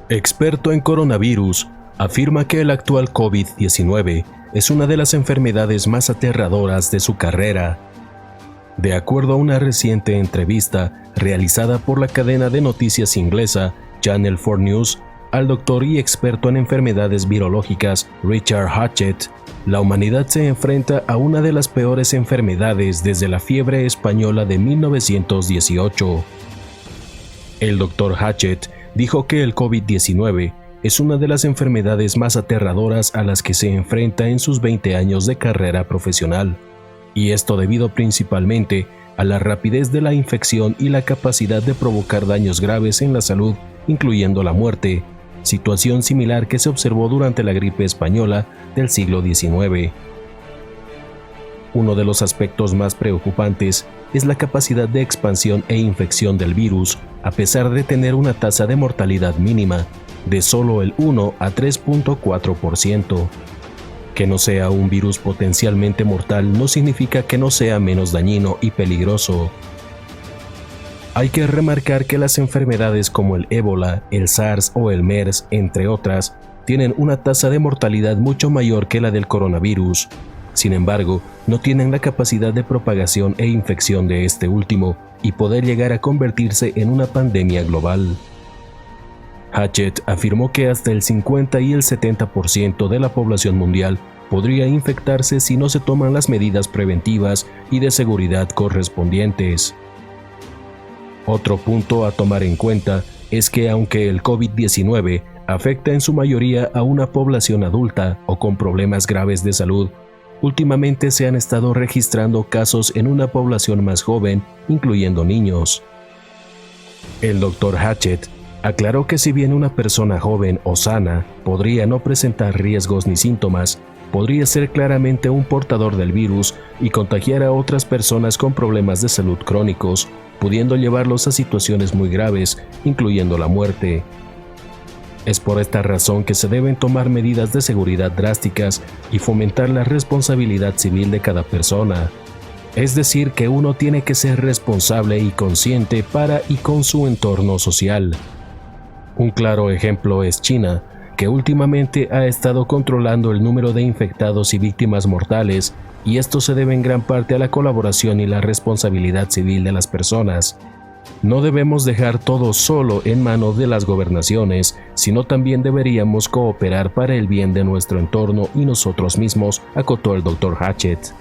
Experto en coronavirus, afirma que el actual COVID-19 es una de las enfermedades más aterradoras de su carrera. De acuerdo a una reciente entrevista realizada por la cadena de noticias inglesa Channel 4 News, al doctor y experto en enfermedades virológicas Richard Hatchett, la humanidad se enfrenta a una de las peores enfermedades desde la fiebre española de 1918. El doctor Hatchett dijo que el COVID-19 es una de las enfermedades más aterradoras a las que se enfrenta en sus 20 años de carrera profesional, y esto debido principalmente a la rapidez de la infección y la capacidad de provocar daños graves en la salud, incluyendo la muerte, situación similar que se observó durante la gripe española del siglo XIX. Uno de los aspectos más preocupantes es la capacidad de expansión e infección del virus, a pesar de tener una tasa de mortalidad mínima de solo el 1 a 3.4%. Que no sea un virus potencialmente mortal no significa que no sea menos dañino y peligroso. Hay que remarcar que las enfermedades como el ébola, el SARS o el MERS, entre otras, tienen una tasa de mortalidad mucho mayor que la del coronavirus. Sin embargo, no tienen la capacidad de propagación e infección de este último y poder llegar a convertirse en una pandemia global. Hatchett afirmó que hasta el 50 y el 70% de la población mundial podría infectarse si no se toman las medidas preventivas y de seguridad correspondientes. Otro punto a tomar en cuenta es que aunque el COVID-19 afecta en su mayoría a una población adulta o con problemas graves de salud, últimamente se han estado registrando casos en una población más joven, incluyendo niños. El Dr. Hatchett aclaró que si bien una persona joven o sana podría no presentar riesgos ni síntomas, podría ser claramente un portador del virus y contagiar a otras personas con problemas de salud crónicos, pudiendo llevarlos a situaciones muy graves, incluyendo la muerte. Es por esta razón que se deben tomar medidas de seguridad drásticas y fomentar la responsabilidad civil de cada persona. Es decir, que uno tiene que ser responsable y consciente para y con su entorno social. Un claro ejemplo es China, que últimamente ha estado controlando el número de infectados y víctimas mortales, y esto se debe en gran parte a la colaboración y la responsabilidad civil de las personas. No debemos dejar todo solo en manos de las gobernaciones, sino también deberíamos cooperar para el bien de nuestro entorno y nosotros mismos, acotó el Dr. Hatchett.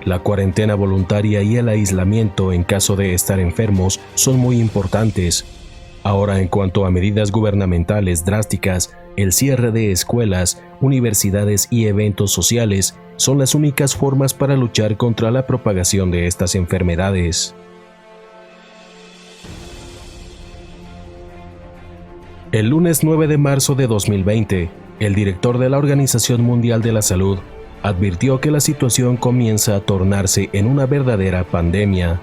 La cuarentena voluntaria y el aislamiento en caso de estar enfermos son muy importantes. Ahora, en cuanto a medidas gubernamentales drásticas, el cierre de escuelas, universidades y eventos sociales son las únicas formas para luchar contra la propagación de estas enfermedades. El lunes 9 de marzo de 2020, el director de la Organización Mundial de la Salud advirtió que la situación comienza a tornarse en una verdadera pandemia.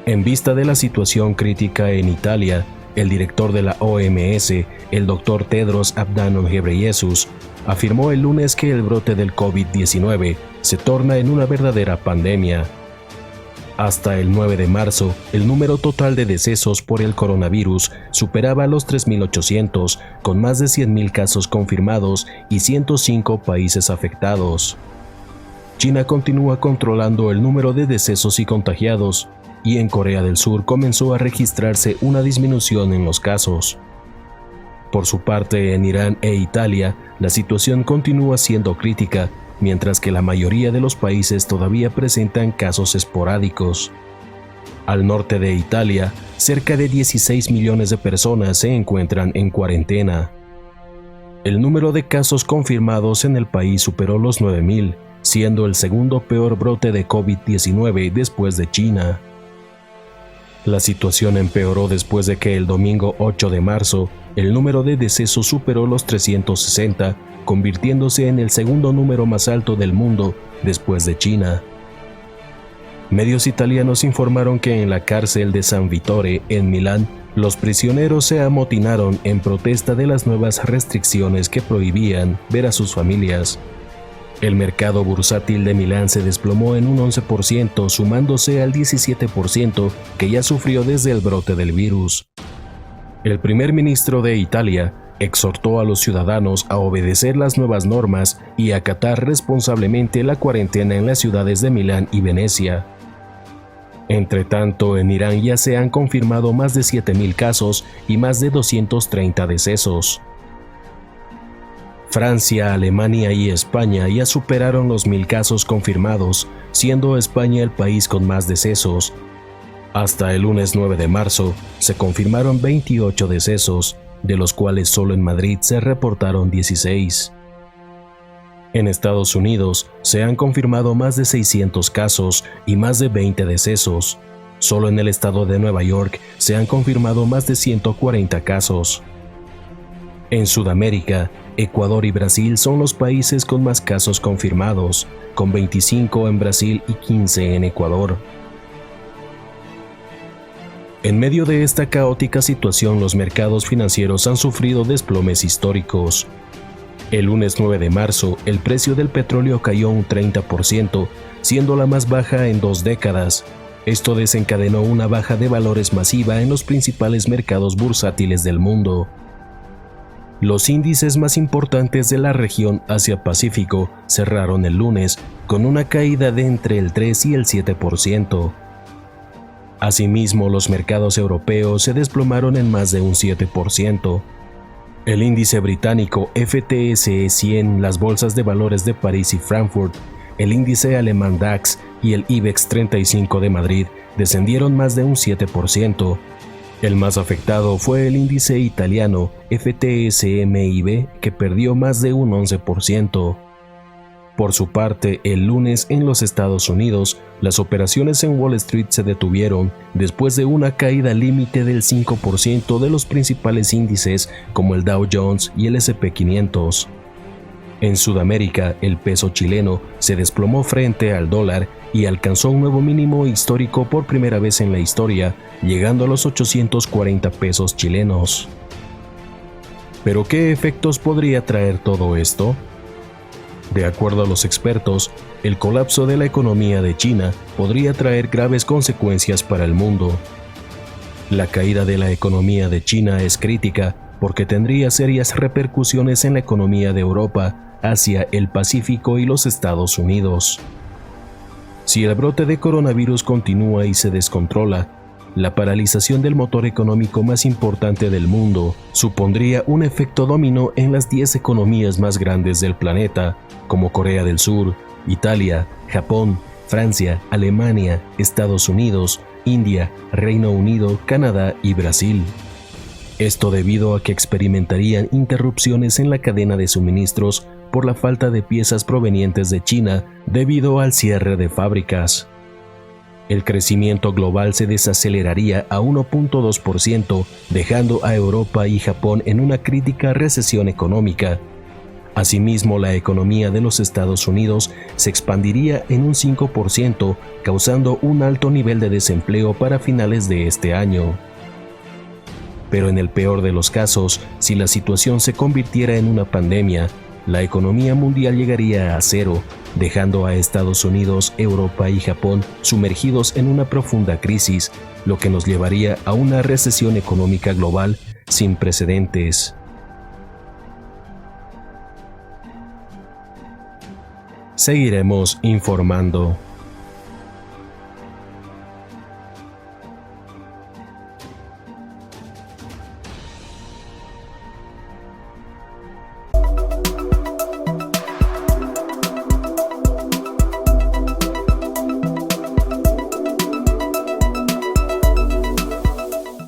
En vista de la situación crítica en Italia, el director de la OMS, el Dr. Tedros Adhanom Ghebreyesus, afirmó el lunes que el brote del COVID-19 se torna en una verdadera pandemia. Hasta el 9 de marzo, el número total de decesos por el coronavirus superaba los 3.800, con más de 100.000 casos confirmados y 105 países afectados. China continúa controlando el número de decesos y contagiados, y en Corea del Sur comenzó a registrarse una disminución en los casos. Por su parte, en Irán e Italia, la situación continúa siendo crítica, mientras que la mayoría de los países todavía presentan casos esporádicos. Al norte de Italia, cerca de 16 millones de personas se encuentran en cuarentena. El número de casos confirmados en el país superó los 9.000, siendo el segundo peor brote de COVID-19 después de China. La situación empeoró después de que el domingo 8 de marzo, el número de decesos superó los 360, convirtiéndose en el segundo número más alto del mundo después de China. Medios italianos informaron que en la cárcel de San Vittore, en Milán, los prisioneros se amotinaron en protesta de las nuevas restricciones que prohibían ver a sus familias. El mercado bursátil de Milán se desplomó en un 11%, sumándose al 17% que ya sufrió desde el brote del virus. El primer ministro de Italia exhortó a los ciudadanos a obedecer las nuevas normas y acatar responsablemente la cuarentena en las ciudades de Milán y Venecia. Entre tanto, en Irán ya se han confirmado más de 7.000 casos y más de 230 decesos. Francia, Alemania y España ya superaron los 1.000 casos confirmados, siendo España el país con más decesos. Hasta el lunes 9 de marzo, se confirmaron 28 decesos, de los cuales solo en Madrid se reportaron 16. En Estados Unidos, se han confirmado más de 600 casos y más de 20 decesos. Solo en el estado de Nueva York se han confirmado más de 140 casos. En Sudamérica, Ecuador y Brasil son los países con más casos confirmados, con 25 en Brasil y 15 en Ecuador. En medio de esta caótica situación, los mercados financieros han sufrido desplomes históricos. El lunes 9 de marzo, el precio del petróleo cayó un 30%, siendo la más baja en 2 décadas. Esto desencadenó una baja de valores masiva en los principales mercados bursátiles del mundo. Los índices más importantes de la región Asia-Pacífico cerraron el lunes con una caída de entre el 3 y el 7%. Asimismo, los mercados europeos se desplomaron en más de un 7%. El índice británico FTSE 100, las bolsas de valores de París y Frankfurt, el índice alemán DAX y el IBEX 35 de Madrid descendieron más de un 7%. El más afectado fue el índice italiano FTSE-MIB, que perdió más de un 11%. Por su parte, el lunes en los Estados Unidos, las operaciones en Wall Street se detuvieron después de una caída límite del 5% de los principales índices como el Dow Jones y el S&P 500. En Sudamérica, el peso chileno se desplomó frente al dólar y alcanzó un nuevo mínimo histórico por primera vez en la historia, llegando a los 840 pesos chilenos. ¿Pero qué efectos podría traer todo esto? De acuerdo a los expertos, el colapso de la economía de China podría traer graves consecuencias para el mundo. La caída de la economía de China es crítica porque tendría serias repercusiones en la economía de Europa, Asia, el Pacífico y los Estados Unidos. Si el brote de coronavirus continúa y se descontrola, la paralización del motor económico más importante del mundo supondría un efecto dominó en las 10 economías más grandes del planeta, como Corea del Sur, Italia, Japón, Francia, Alemania, Estados Unidos, India, Reino Unido, Canadá y Brasil. Esto debido a que experimentarían interrupciones en la cadena de suministros por la falta de piezas provenientes de China debido al cierre de fábricas. El crecimiento global se desaceleraría a 1.2%, dejando a Europa y Japón en una crítica recesión económica. Asimismo, la economía de los Estados Unidos se expandiría en un 5%, causando un alto nivel de desempleo para finales de este año. Pero en el peor de los casos, si la situación se convirtiera en una pandemia, la economía mundial llegaría a cero, dejando a Estados Unidos, Europa y Japón sumergidos en una profunda crisis, lo que nos llevaría a una recesión económica global sin precedentes. Seguiremos informando.